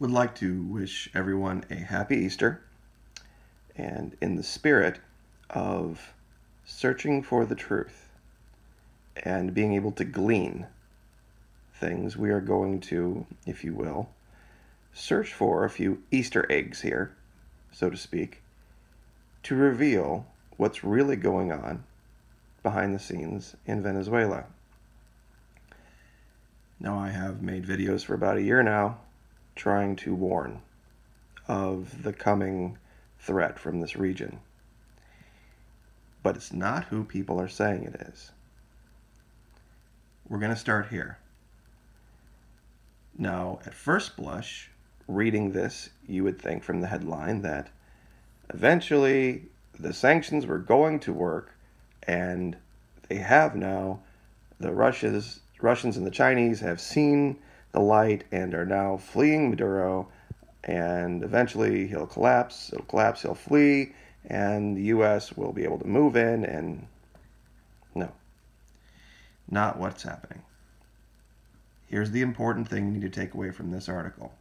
Would like to wish everyone a happy Easter, and in the spirit of searching for the truth and being able to glean things, we are going to, if you will, search for a few Easter eggs here, so to speak, to reveal what's really going on behind the scenes in Venezuela. Now, I have made videos for about a year now trying to warn of the coming threat from this region. But it's not who people are saying it is. We're going to start here. Now, at first blush, reading this, you would think from the headline that eventually the sanctions were going to work, and they have now. The Russians and the Chinese have seen the light and are now fleeing Maduro, and eventually he'll collapse, he'll flee, and the U.S. will be able to move in, and no, not what's happening. Here's the important thing you need to take away from this article.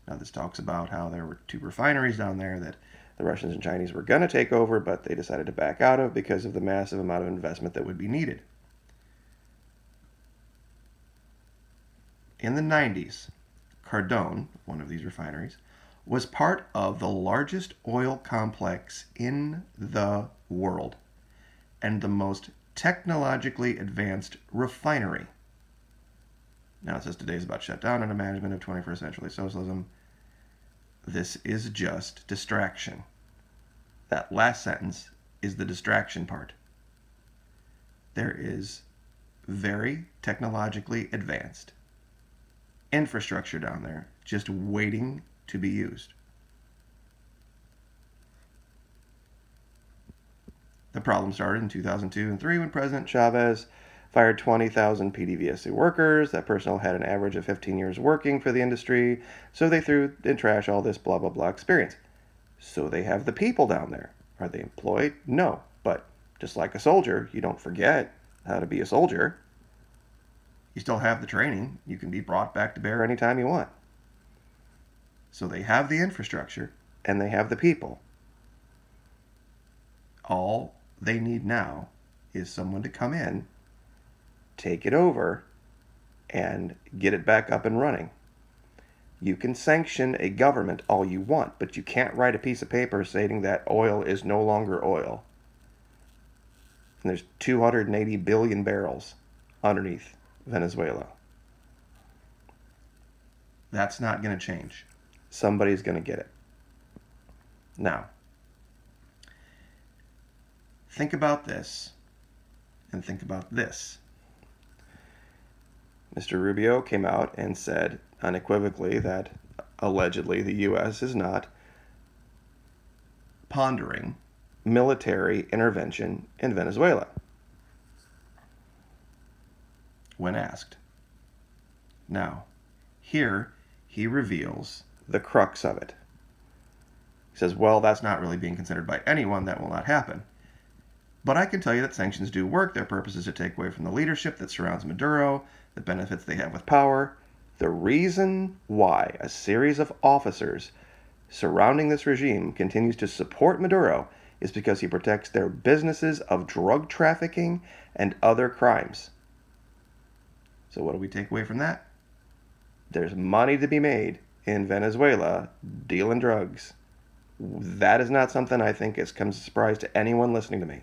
Now, this talks about how there were 2 refineries down there that the Russians and Chinese were going to take over, but they decided to back out of because of the massive amount of investment that would be needed. In the 90s, Cardone, one of these refineries, was part of the largest oil complex in the world and the most technologically advanced refinery. Now, it says today's about shutdown and a management of 21st century socialism. This is just distraction. That last sentence is the distraction part. There is very technologically advanced infrastructure down there just waiting to be used. The problem started in 2002 and 2003 when President Chavez fired 20,000 PDVSA workers. That personnel had an average of 15 years working for the industry, so they threw in trash all this blah, blah, blah experience. So they have the people down there. Are they employed? No. But just like a soldier, you don't forget how to be a soldier. You still have the training. You can be brought back to bear anytime you want. So they have the infrastructure, and they have the people. All they need now is someone to come in, take it over, and get it back up and running. You can sanction a government all you want, but you can't write a piece of paper stating that oil is no longer oil. And there's 280 billion barrels underneath Venezuela. That's not going to change. Somebody's going to get it. Now, think about this, and think about this. Mr. Rubio came out and said unequivocally that allegedly the U.S. is not pondering military intervention in Venezuela when asked. Now, here he reveals the crux of it. He says, well, that's not really being considered by anyone. That will not happen. But I can tell you that sanctions do work. Their purpose is to take away from the leadership that surrounds Maduro, the benefits they have with power. The reason why a series of officers surrounding this regime continues to support Maduro is because he protects their businesses of drug trafficking and other crimes. So what do we take away from that? There's money to be made in Venezuela dealing drugs. That is not something I think comes as a surprise to anyone listening to me.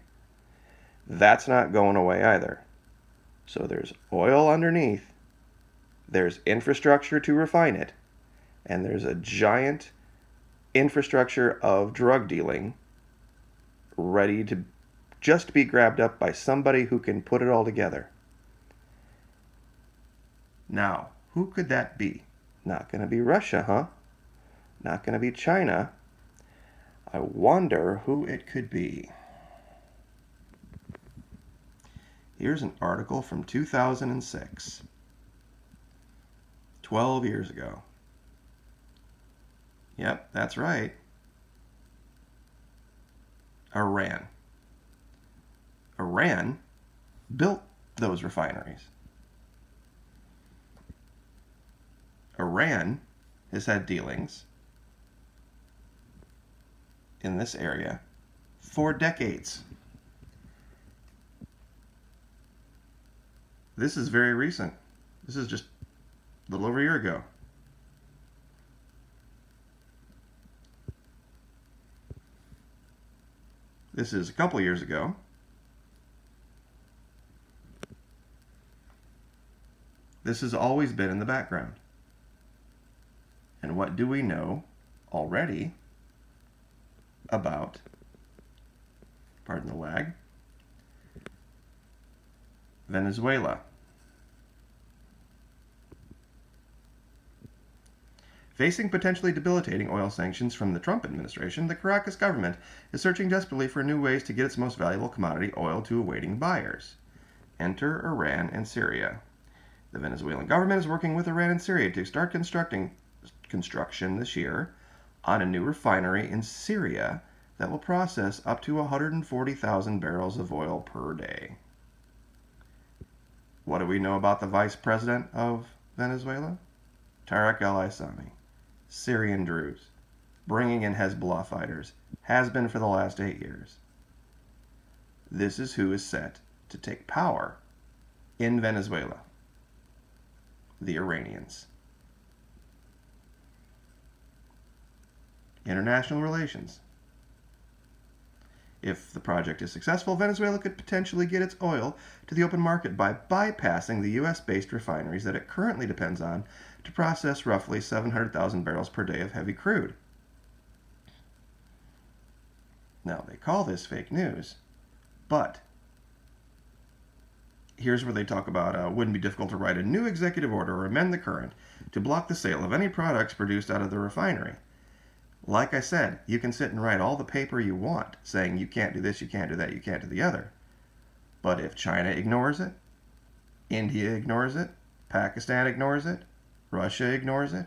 That's not going away either. So there's oil underneath, there's infrastructure to refine it, and there's a giant infrastructure of drug dealing ready to just be grabbed up by somebody who can put it all together. Now, who could that be? Not going to be Russia, huh? Not going to be China. I wonder who it could be. Here's an article from 2006, 12 years ago. Yep, that's right. Iran. Iran built those refineries. Iran has had dealings in this area for decades. This is very recent. This is just a little over a year ago. This is a couple years ago. This has always been in the background. And what do we know already about, pardon the lag, Venezuela? Facing potentially debilitating oil sanctions from the Trump administration, the Caracas government is searching desperately for new ways to get its most valuable commodity, oil, to awaiting buyers. Enter Iran and Syria. The Venezuelan government is working with Iran and Syria to start construction this year on a new refinery in Syria that will process up to 140,000 barrels of oil per day. What do we know about the vice president of Venezuela? Tariq al-Aissami, Syrian Druze, bringing in Hezbollah fighters, has been for the last 8 years. This is who is set to take power in Venezuela. The Iranians. International relations. If the project is successful, Venezuela could potentially get its oil to the open market by bypassing the U.S.-based refineries that it currently depends on to process roughly 700,000 barrels per day of heavy crude. Now, they call this fake news, but here's where they talk about wouldn't be difficult to write a new executive order or amend the current to block the sale of any products produced out of the refinery. Like I said, you can sit and write all the paper you want saying you can't do this, you can't do that, you can't do the other. But if China ignores it, India ignores it, Pakistan ignores it, Russia ignores it,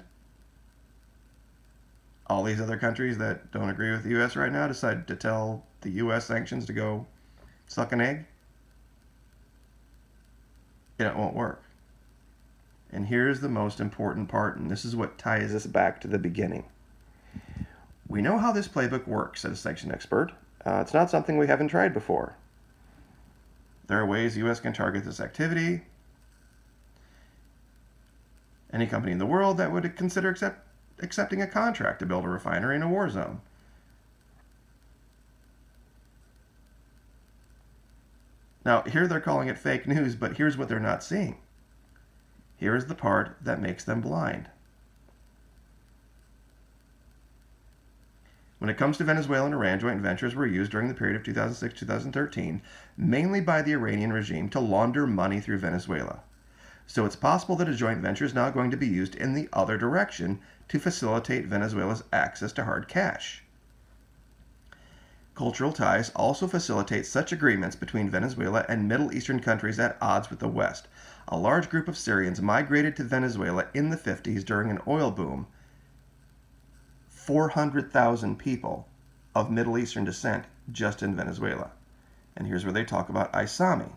all these other countries that don't agree with the U.S. right now decide to tell the U.S. sanctions to go suck an egg, it won't work. And here's the most important part, and this is what ties us back to the beginning. We know how this playbook works, said a sanction expert. It's not something we haven't tried before. There are ways the U.S. can target this activity. Any company in the world that would consider accepting a contract to build a refinery in a war zone. Now, here they're calling it fake news, but here's what they're not seeing. Here's the part that makes them blind. When it comes to Venezuela and Iran, joint ventures were used during the period of 2006-2013, mainly by the Iranian regime to launder money through Venezuela. So it's possible that a joint venture is now going to be used in the other direction to facilitate Venezuela's access to hard cash. Cultural ties also facilitate such agreements between Venezuela and Middle Eastern countries at odds with the West. A large group of Syrians migrated to Venezuela in the 50s during an oil boom. 400,000 people of Middle Eastern descent just in Venezuela. And here's where they talk about Aissami.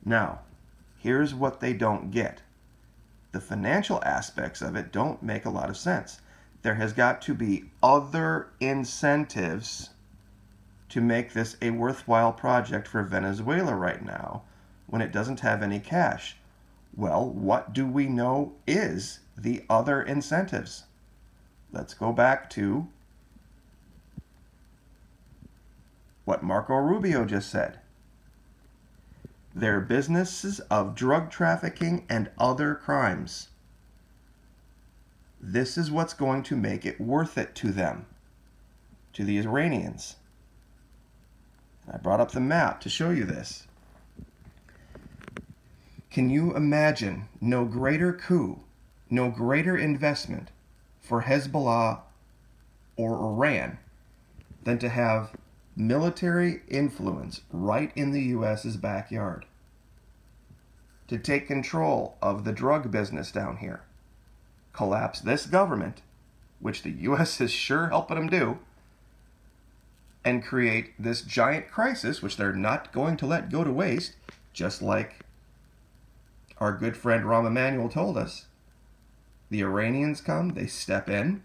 Now, here's what they don't get. The financial aspects of it don't make a lot of sense. There has got to be other incentives to make this a worthwhile project for Venezuela right now when it doesn't have any cash. Well, what do we know is the other incentives? Let's go back to what Marco Rubio just said. They're businesses of drug trafficking and other crimes. This is what's going to make it worth it to them, to the Iranians. I brought up the map to show you this. Can you imagine no greater coup, no greater investment for Hezbollah or Iran than to have military influence right in the U.S.'s backyard, to take control of the drug business down here, collapse this government, which the U.S. is sure helping them do, and create this giant crisis, which they're not going to let go to waste, just like our good friend Rahm Emanuel told us. The Iranians come, they step in,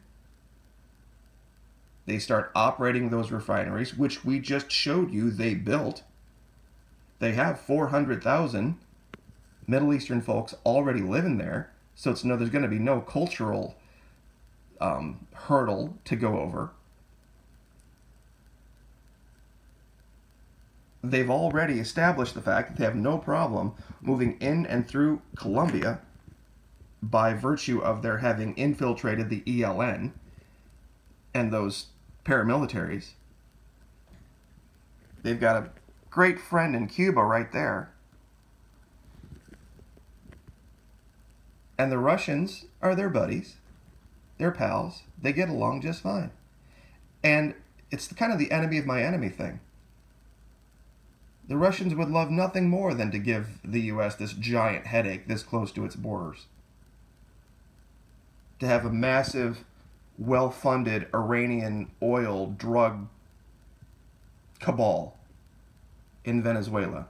they start operating those refineries, which we just showed you they built. They have 400,000 Middle Eastern folks already living there, so there's going to be no cultural hurdle to go over. They've already established the fact that they have no problem moving in and through Colombia by virtue of their having infiltrated the ELN and those paramilitaries. They've got a great friend in Cuba right there. And the Russians are their buddies. They're pals. They get along just fine. And it's kind of the enemy of my enemy thing. The Russians would love nothing more than to give the U.S. this giant headache this close to its borders. To have a massive, well-funded Iranian oil drug cabal in Venezuela.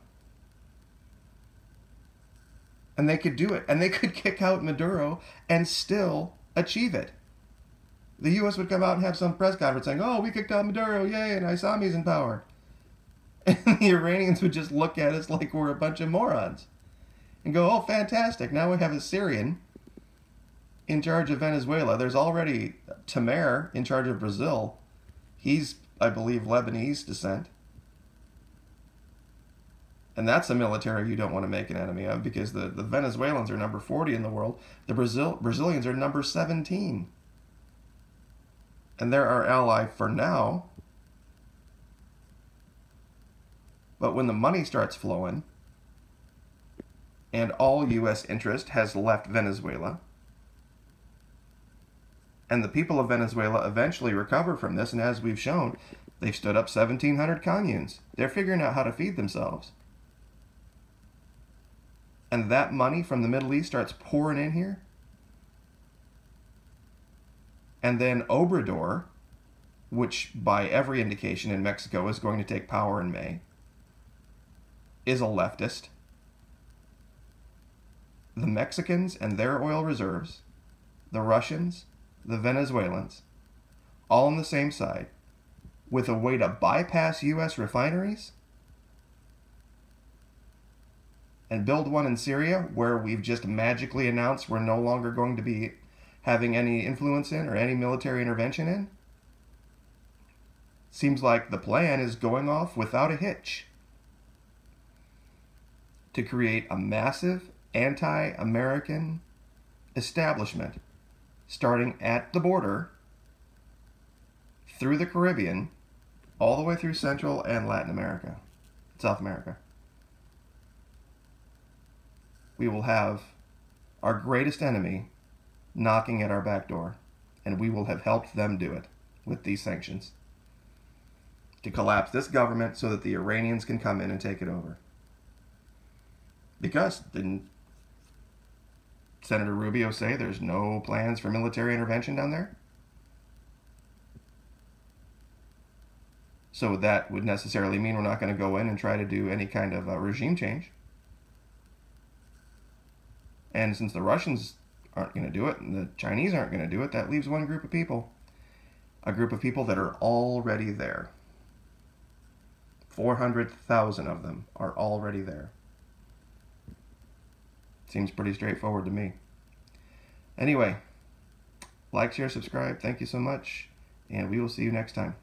And they could do it. And they could kick out Maduro and still achieve it. The U.S. would come out and have some press conference saying, oh, we kicked out Maduro, yay, and Isami's in power. And the Iranians would just look at us like we're a bunch of morons. And go, oh, fantastic, now we have a Syrian in charge of Venezuela. There's already Tamer in charge of Brazil. He's, I believe, Lebanese descent. And that's a military you don't want to make an enemy of, because the Venezuelans are number 40 in the world. The Brazilians are number 17. And they're our ally for now. But when the money starts flowing, and all U.S. interest has left Venezuela, and the people of Venezuela eventually recover from this, and as we've shown, they've stood up 1,700 communes. They're figuring out how to feed themselves. And that money from the Middle East starts pouring in here. And then Obrador, which by every indication in Mexico is going to take power in May, is a leftist. The Mexicans and their oil reserves, the Russians, the Venezuelans, all on the same side, with a way to bypass U.S. refineries and build one in Syria where we've just magically announced we're no longer going to be having any influence in or any military intervention in. Seems like the plan is going off without a hitch to create a massive anti-American establishment starting at the border, through the Caribbean, all the way through Central and Latin America, South America. We will have our greatest enemy knocking at our back door, and we will have helped them do it with these sanctions to collapse this government so that the Iranians can come in and take it over. Because didn't Senator Rubio say there's no plans for military intervention down there? So that would necessarily mean we're not going to go in and try to do any kind of regime change. And since the Russians aren't going to do it and the Chinese aren't going to do it, that leaves one group of people. A group of people that are already there. 400,000 of them are already there. Seems pretty straightforward to me. Anyway, like, share, subscribe. Thank you so much, and we will see you next time.